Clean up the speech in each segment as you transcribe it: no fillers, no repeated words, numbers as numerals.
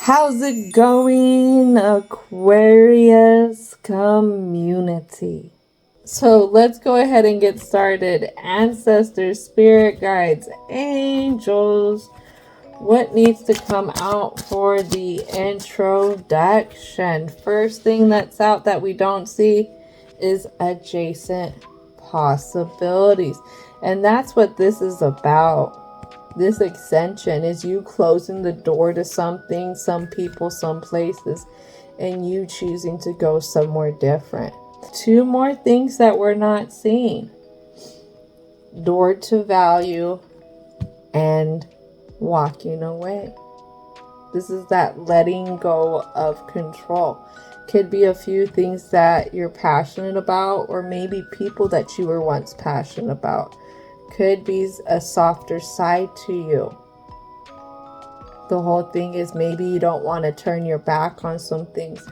How's it going, Aquarius community? So let's go ahead and get started. Ancestors, spirit guides, angels, what needs to come out for the introduction? First thing that's out that we don't see is adjacent possibilities. And that's what this is about. This ascension is you closing the door to something, some people, some places, and you choosing to go somewhere different. Two more things that we're not seeing. Door to value and walking away. This is that letting go of control. Could be a few things that you're passionate about, or maybe people that you were once passionate about. Could be a softer side to you. The whole thing is maybe you don't want to turn your back on some things,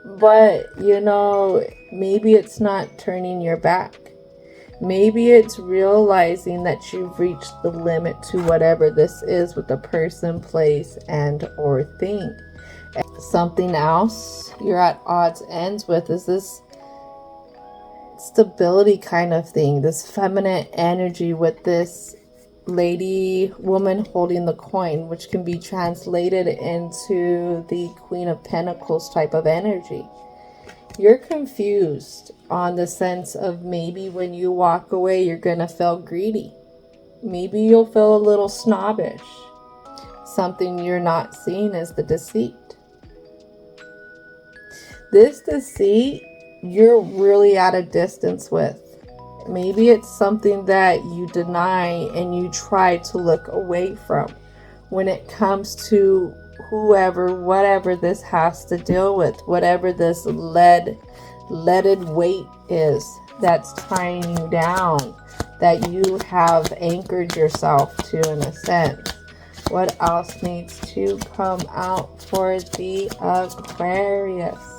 but maybe it's not turning your back. Maybe it's realizing that you've reached the limit to whatever this is with the person, place, and or thing. Something else you're at odds ends with is this stability kind of thing, this feminine energy with this woman holding the coin, which can be translated into the Queen of Pentacles type of energy. You're confused on the sense of maybe when you walk away, you're going to feel greedy. Maybe you'll feel a little snobbish. Something you're not seeing is the deceit. This deceit, you're really at a distance with. Maybe it's something that you deny and you try to look away from when it comes to whoever, whatever this has to deal with, whatever this leaded weight is that's tying you down, that you have anchored yourself to in a sense. What else needs to come out for the Aquarius?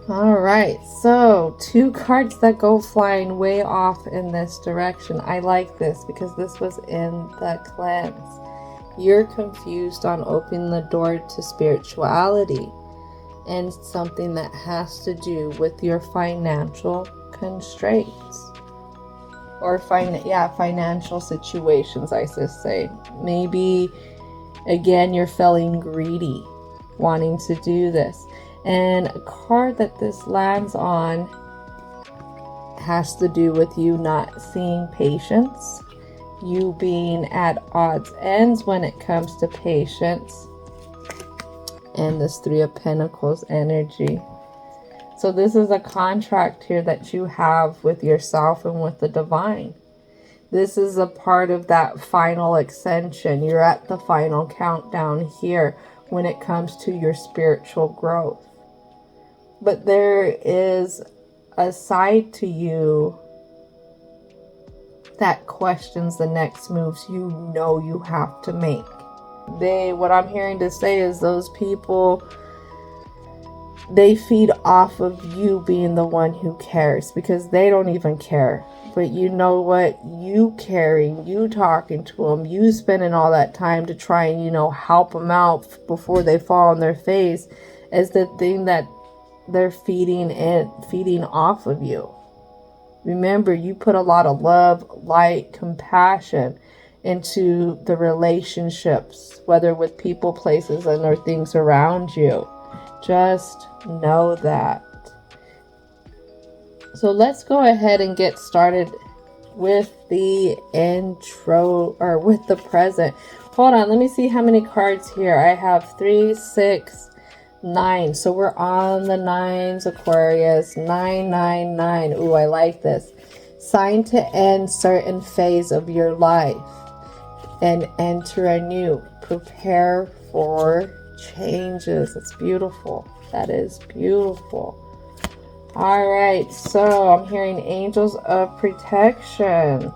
All right, so two cards that go flying way off in this direction. I like this because this was in the cleanse. You're confused on opening the door to spirituality and something that has to do with your financial constraints or financial situations, I should say. Maybe again you're feeling greedy, wanting to do this. And a card that this lands on has to do with you not seeing patience, you being at odds ends when it comes to patience, and this Three of Pentacles energy. So this is a contract here that you have with yourself and with the divine. This is a part of that final ascension. You're at the final countdown here when it comes to your spiritual growth. But there is a side to you that questions the next moves you have to make. What I'm hearing to say is those people, they feed off of you being the one who cares because they don't even care. But you know what? You caring, you talking to them, you spending all that time to try and, help them out before they fall on their face is the thing that they're feeding off of you. Remember, you put a lot of love, light, compassion into the relationships, whether with people, places, and or things around you. Just know that. So let's go ahead and get started with the intro, or with the present. Hold on, let me see how many cards here. I have 3, 6, 9. So we're on the 9s, Aquarius. 999. Ooh, I like this. Sign to end certain phase of your life and enter a new. Prepare for changes. It's beautiful. That is beautiful. All right, so I'm hearing angels of protection.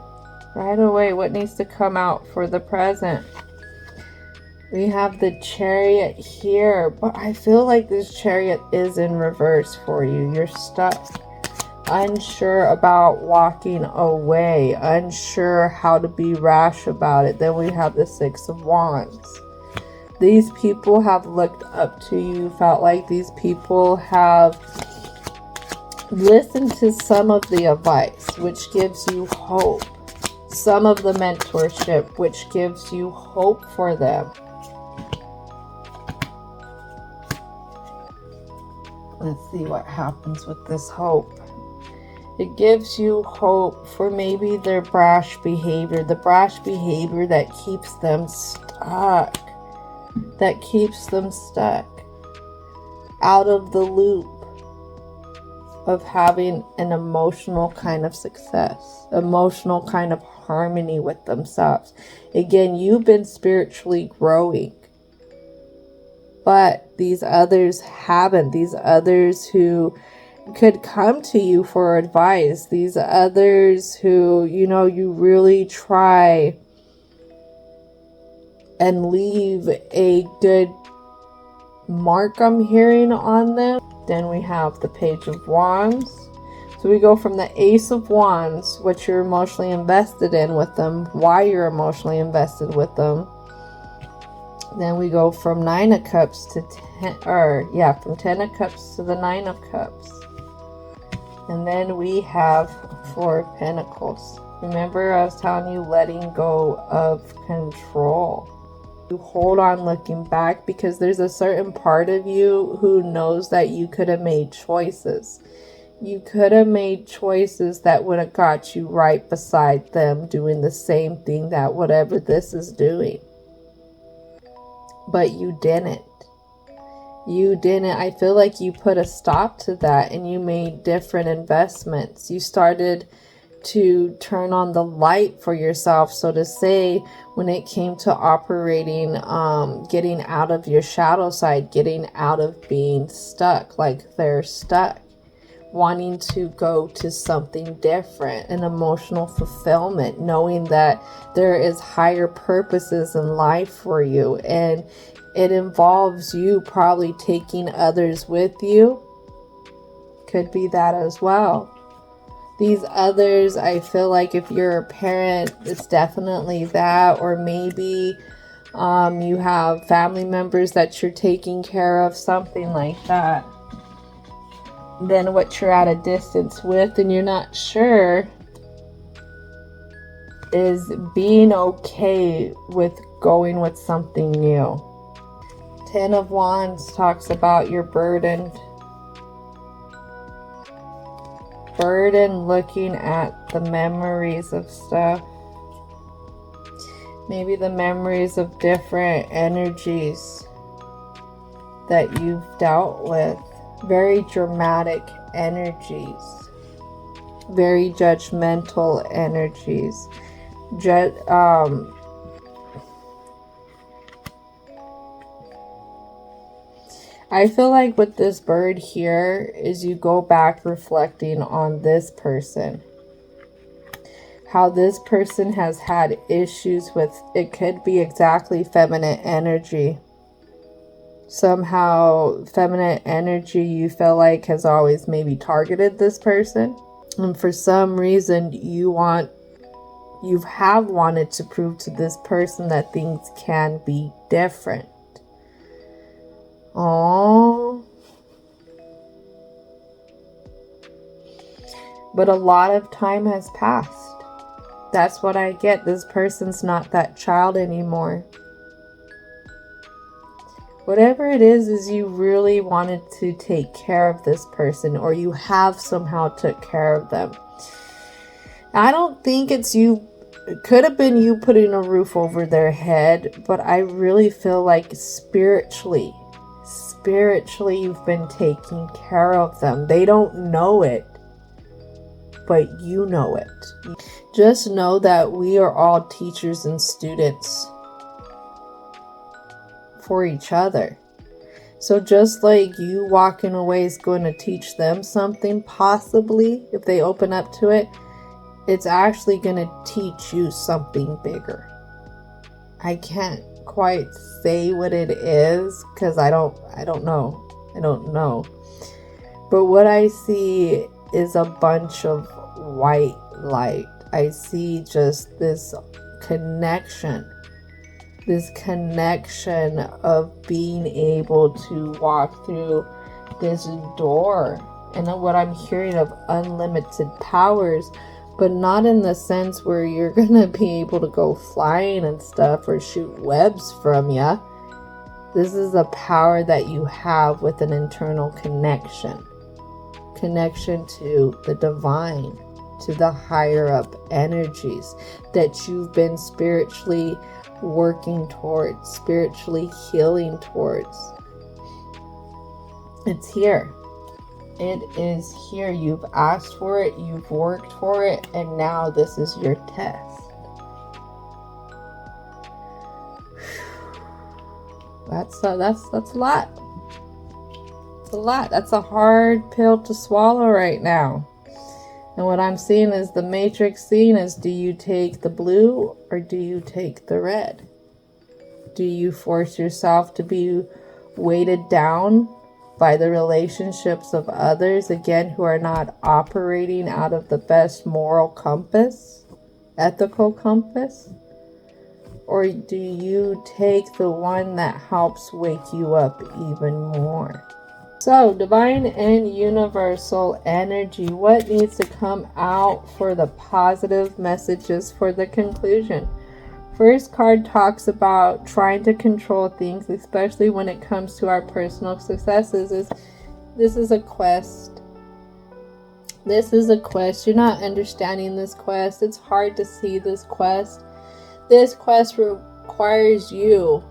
Right away, what needs to come out for the present? We have the Chariot here, but I feel like this Chariot is in reverse for you. You're stuck. unsure about walking away, unsure how to be rash about it. Then we have the Six of Wands. These people have looked up to you, felt like these people have listened to some of the advice, which gives you hope. Some of the mentorship, which gives you hope for them. Let's see what happens with this hope. It gives you hope for maybe their brash behavior, the brash behavior that keeps them stuck, out of the loop of having an emotional kind of success, emotional kind of harmony with themselves. Again, you've been spiritually growing, but these others haven't. These others who could come to you for advice, these others who, you really try and leave a good mark, I'm hearing, on them. Then we have the Page of Wands. So we go from the Ace of Wands, what you're emotionally invested in with them, why you're emotionally invested with them. Then we go from Nine of Cups to from Ten of Cups to the Nine of Cups. And then we have Four of Pentacles. Remember, I was telling you, letting go of control. You hold on looking back because there's a certain part of you who knows that you could have made choices. You could have made choices that would have got you right beside them doing the same thing that whatever this is doing. But you didn't. I feel like you put a stop to that and you made different investments. You started to turn on the light for yourself, so to say, when it came to operating, getting out of your shadow side, getting out of being stuck like they're stuck, wanting to go to something different, an emotional fulfillment, knowing that there is higher purposes in life for you, and it involves you probably taking others with you. Could be that as well. These others, I feel like if you're a parent, it's definitely that. Or maybe you have family members that you're taking care of, something like that. Then what you're at a distance with and you're not sure is being okay with going with something new. Ten of Wands talks about your burden, looking at the memories of stuff. Maybe the memories of different energies that you've dealt with. Very dramatic energies. Very judgmental energies. I feel like with this bird here is you go back reflecting on this person. How this person has had issues with, it could be exactly feminine energy. Somehow feminine energy you feel like has always maybe targeted this person. And for some reason you have wanted to prove to this person that things can be different. Oh, but a lot of time has passed. That's what I get. This person's not that child anymore. Whatever it is you really wanted to take care of this person, or you have somehow took care of them. I don't think it's you. It could have been you putting a roof over their head, but I really feel like spiritually you've been taking care of them. They don't know it, but you know it. Just know that we are all teachers and students for each other. So just like you walking away is going to teach them something, possibly, if they open up to it, it's actually going to teach you something bigger. I can't quite say what it is because I don't know. But what I see is a bunch of white light. I see just this connection of being able to walk through this door, and what I'm hearing of unlimited powers, but not in the sense where you're gonna be able to go flying and stuff or shoot webs from ya. This is a power that you have with an internal connection to the divine, to the higher up energies that you've been spiritually working towards, spiritually healing towards. It's here. It is here. You've asked for it, you've worked for it, and now this is your test. That's a lot. It's a lot. That's a hard pill to swallow right now. And what I'm seeing is the matrix scene is, do you take the blue or do you take the red? Do you force yourself to be weighted down by the relationships of others, again, who are not operating out of the best moral compass, ethical compass? Or do you take the one that helps wake you up even more? So, divine and universal energy, what needs to come out for the positive messages for the conclusion? First card talks about trying to control things, especially when it comes to our personal successes. This is a quest. This is a quest. You're not understanding this quest. It's hard to see this quest. This quest requires you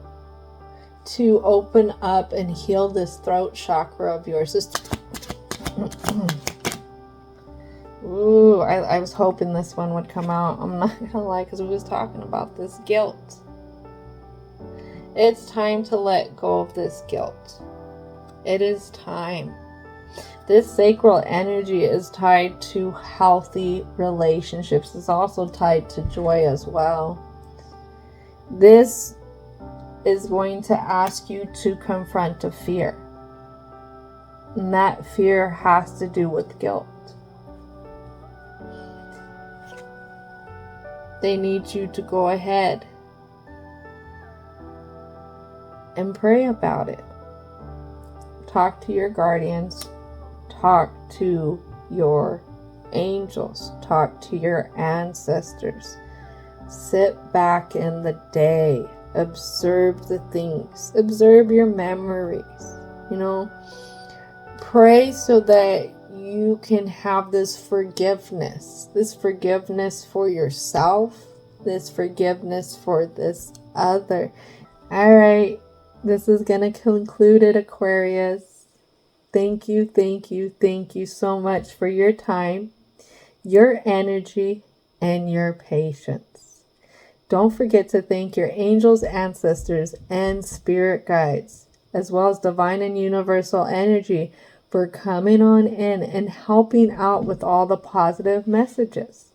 to open up and heal this throat chakra of yours. Ooh, I was hoping this one would come out. I'm not gonna lie, because we was talking about this guilt. It's time to let go of this guilt. It is time. This sacral energy is tied to healthy relationships. It's also tied to joy as well. This is going to ask you to confront a fear. And that fear has to do with guilt. They need you to go ahead and pray about it. Talk to your guardians. Talk to your angels. Talk to your ancestors. Sit back in the day. Observe the things. Observe your memories. Pray so that you can have this forgiveness for yourself, this forgiveness for this other. All right, this is going to conclude it, Aquarius. Thank you so much for your time, your energy, and your patience. Don't forget to thank your angels, ancestors, and spirit guides, as well as divine and universal energy, for coming on in and helping out with all the positive messages.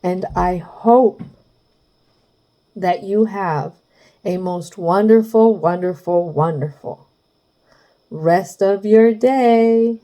And I hope that you have a most wonderful, wonderful, wonderful rest of your day.